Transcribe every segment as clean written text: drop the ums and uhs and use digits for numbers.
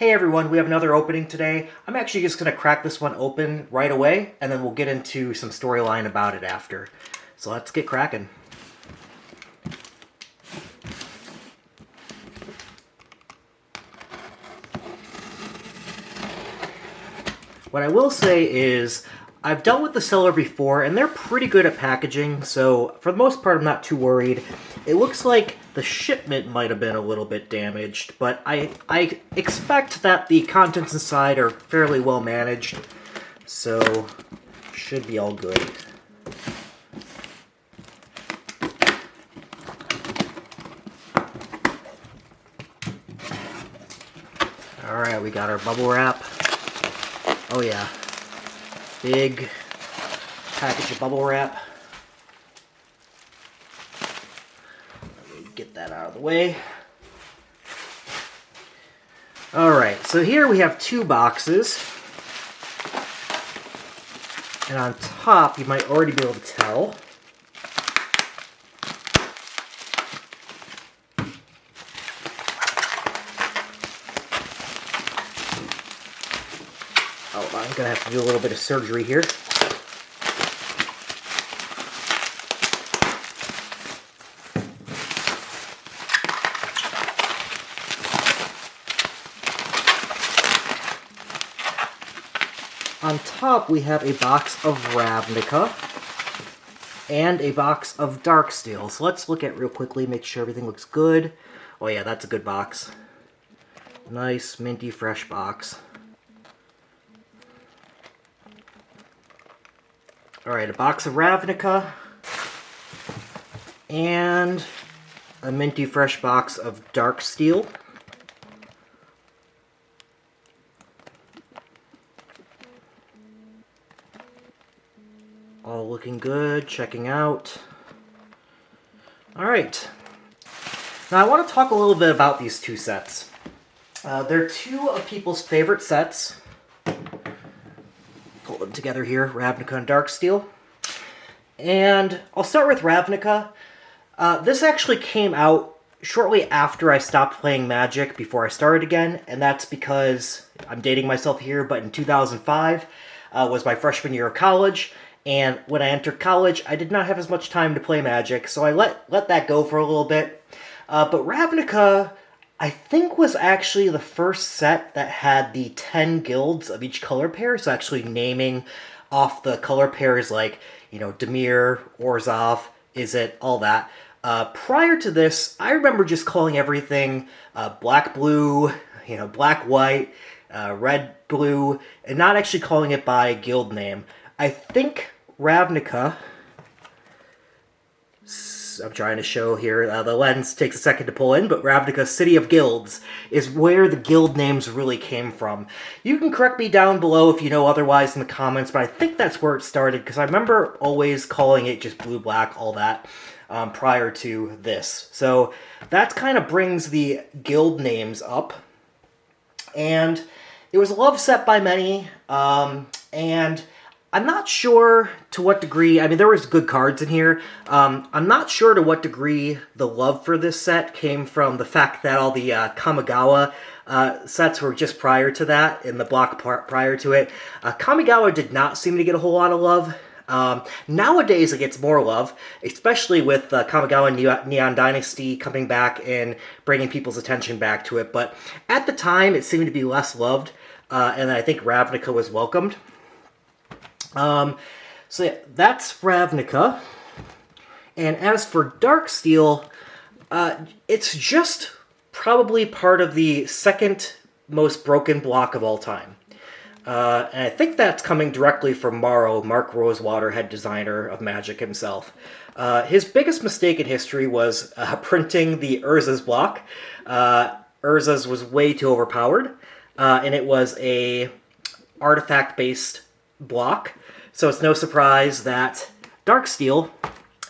Hey everyone, we have another opening today. I'm actually just going to crack this one open right away, and then we'll get into some storyline about it after. So let's get cracking. What I will say is, I've dealt with the seller before, and they're pretty good at packaging, so for the most part I'm not too worried. It looks like the shipment might have been a little bit damaged, but I expect that the contents inside are fairly well managed, so should be all good. Alright, we got our bubble wrap. Oh yeah, big package of bubble wrap. Let me get that out of the way. Alright, so here we have two boxes. And on top, you might already be able to tell, I'm going to have to do a little bit of surgery here. On top, we have a box of Ravnica and a box of Darksteel. So let's look at it real quickly, make sure everything looks good. Oh yeah, that's a good box. Nice, minty, fresh box. Alright, a box of Ravnica and a minty fresh box of Darksteel. All looking good, checking out. Alright. Now I want to talk a little bit about these two sets. They're two of people's favorite sets. Pull them together here, Ravnica and Darksteel. And I'll start with Ravnica. This actually came out shortly after I stopped playing Magic before I started again, and that's because, I'm dating myself here, but in 2005 was my freshman year of college, and when I entered college, I did not have as much time to play Magic, so I let that go for a little bit. But Ravnica, I think, was actually the first set that had the 10 guilds of each color pair, so actually naming off the color pairs like, you know, Dimir, Orzhov, Izzet, all that. Prior to this, I remember just calling everything black-blue, you know, black-white, red-blue, and not actually calling it by guild name. I think Ravnica, I'm trying to show here, the lens takes a second to pull in, but Ravnica City of Guilds is where the guild names really came from. You can correct me down below if you know otherwise in the comments, but I think that's where it started, because I remember always calling it just blue-black, all that, prior to this. So that kind of brings the guild names up, and it was a love set by many, and I'm not sure to what degree, I mean, there was good cards in here. I'm not sure to what degree the love for this set came from the fact that all the Kamigawa sets were just prior to that, in the block prior to it. Kamigawa did not seem to get a whole lot of love. Nowadays it gets more love, especially with Kamigawa Neon Dynasty coming back and bringing people's attention back to it. But at the time, it seemed to be less loved, and I think Ravnica was welcomed. So yeah, that's Ravnica. And as for Darksteel, it's just probably part of the second most broken block of all time. And I think that's coming directly from Mark Rosewater, head designer of Magic himself. His biggest mistake in history was printing the Urza's block. Urza's was way too overpowered, and it was a artifact-based block. So it's no surprise that Darksteel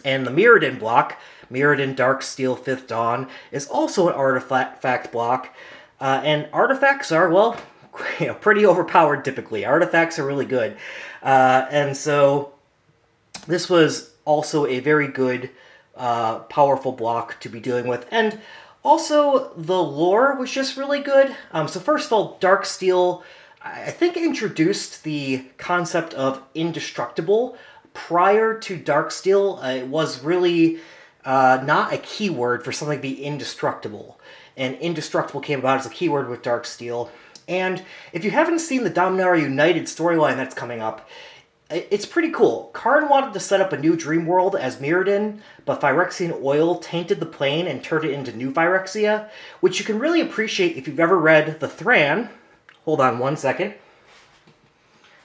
and the Mirrodin block, Mirrodin Darksteel 5th Dawn, is also an artifact block. And artifacts are, well, you know, pretty overpowered typically. Artifacts are really good. And so this was also a very good, powerful block to be dealing with. And Also, the lore was just really good. So first of all, Darksteel, I think, introduced the concept of indestructible. Prior to Darksteel, it was really not a keyword for something to be indestructible. And indestructible came about as a keyword with Darksteel. And if you haven't seen the Dominaria United storyline that's coming up, it's pretty cool. Karn wanted to set up a new dream world as Mirrodin, but Phyrexian oil tainted the plane and turned it into New Phyrexia, which you can really appreciate if you've ever read The Thran. Hold on one second.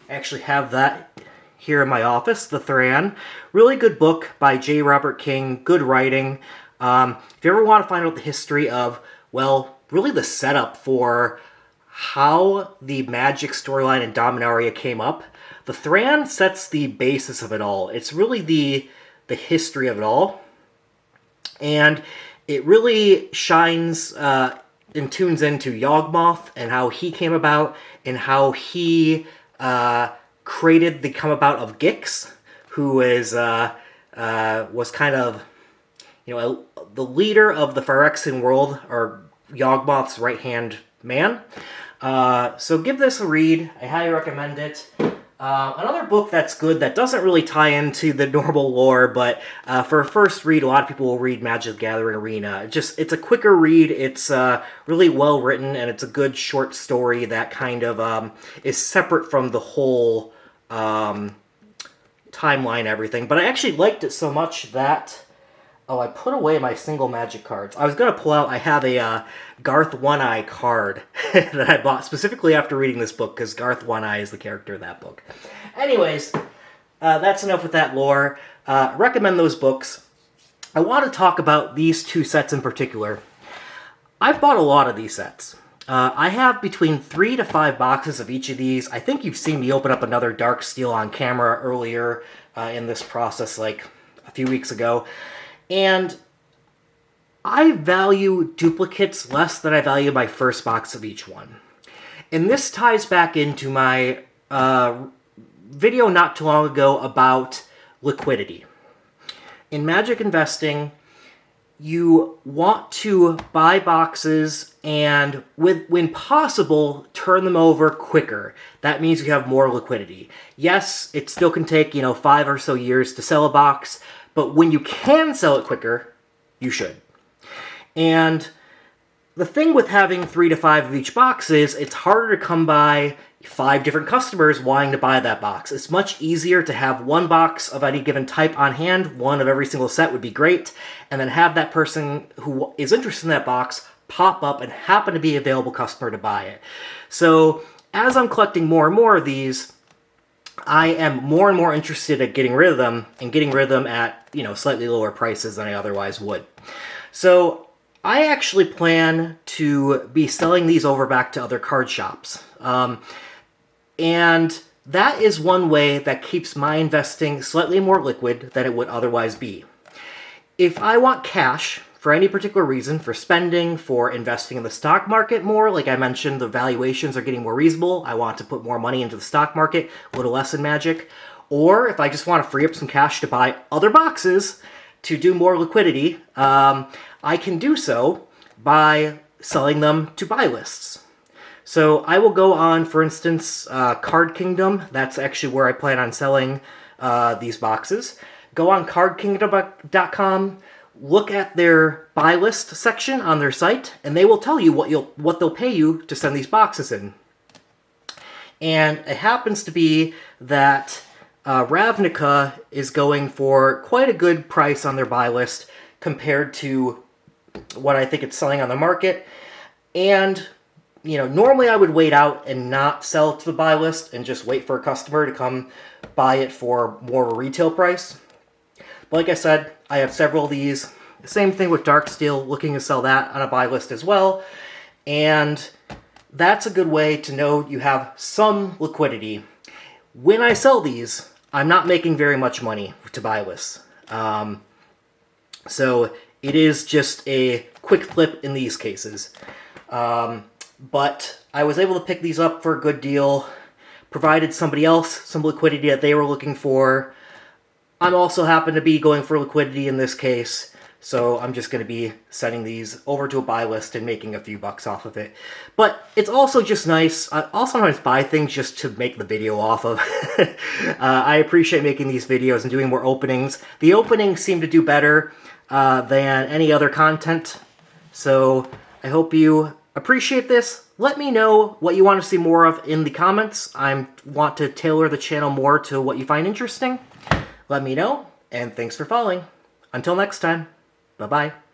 I actually have that here in my office, The Thran. Really good book by J. Robert King, good writing. If you ever want to find out the history of, well, really the setup for how the Magic storyline in Dominaria came up, The Thran sets the basis of it all. It's really the history of it all. And it really shines and tunes into Yawgmoth and how he came about and how he created the come about of Gix, who is was kind of, the leader of the Phyrexian world, or Yawgmoth's right-hand man. So give this a read. I highly recommend it. Another book that's good that doesn't really tie into the normal lore, but for a first read, a lot of people will read Magic the Gathering Arena. It's a quicker read, it's really well written, and it's a good short story that kind of is separate from the whole timeline, everything. But I actually liked it so much that... Oh, I put away my single Magic cards. I was going to pull out, I have a Garth One-Eye card that I bought specifically after reading this book, because Garth One-Eye is the character of that book. Anyways, that's enough with that lore. Recommend those books. I want to talk about these two sets in particular. I've bought a lot of these sets. I have between 3 to 5 boxes of each of these. I think you've seen me open up another Darksteel on camera earlier in this process, like a few weeks ago. And I value duplicates less than I value my first box of each one. And this ties back into my video not too long ago about liquidity. In Magic investing, you want to buy boxes and, when possible, turn them over quicker. That means you have more liquidity. Yes, it still can take, 5 or so years to sell a box, but when you can sell it quicker, you should. And the thing with having 3 to 5 of each box is it's harder to come by 5 different customers wanting to buy that box. It's much easier to have one box of any given type on hand, one of every single set would be great, and then have that person who is interested in that box pop up and happen to be an available customer to buy it. So as I'm collecting more and more of these, I am more and more interested at getting rid of them, and getting rid of them at, slightly lower prices than I otherwise would. So I actually plan to be selling these over back to other card shops. And that is one way that keeps my investing slightly more liquid than it would otherwise be. If I want cash for any particular reason, for spending, for investing in the stock market more, like I mentioned, the valuations are getting more reasonable, I want to put more money into the stock market, a little less in Magic, or if I just want to free up some cash to buy other boxes to do more liquidity, I can do so by selling them to buy lists. So I will go on, for instance, CardKingdom. That's actually where I plan on selling these boxes. Go on CardKingdom.com, look at their buy list section on their site, and they will tell you what they'll pay you to send these boxes in. And it happens to be that Ravnica is going for quite a good price on their buy list compared to what I think it's selling on the market. And normally I would wait out and not sell it to the buy list and just wait for a customer to come buy it for more of a retail price. But like I said, I have several of these. Same thing with Darksteel, looking to sell that on a buy list as well. And that's a good way to know you have some liquidity. When I sell these, I'm not making very much money to buy lists. So it is just a quick flip in these cases. But I was able to pick these up for a good deal, provided somebody else some liquidity that they were looking for. I'm also happen to be going for liquidity in this case. So I'm just going to be sending these over to a buy list and making a few bucks off of it. But it's also just nice. I'll sometimes buy things just to make the video off of. I appreciate making these videos and doing more openings. The openings seem to do better than any other content. So I hope you appreciate this. Let me know what you want to see more of in the comments. I want to tailor the channel more to what you find interesting. Let me know, and thanks for following. Until next time, bye-bye.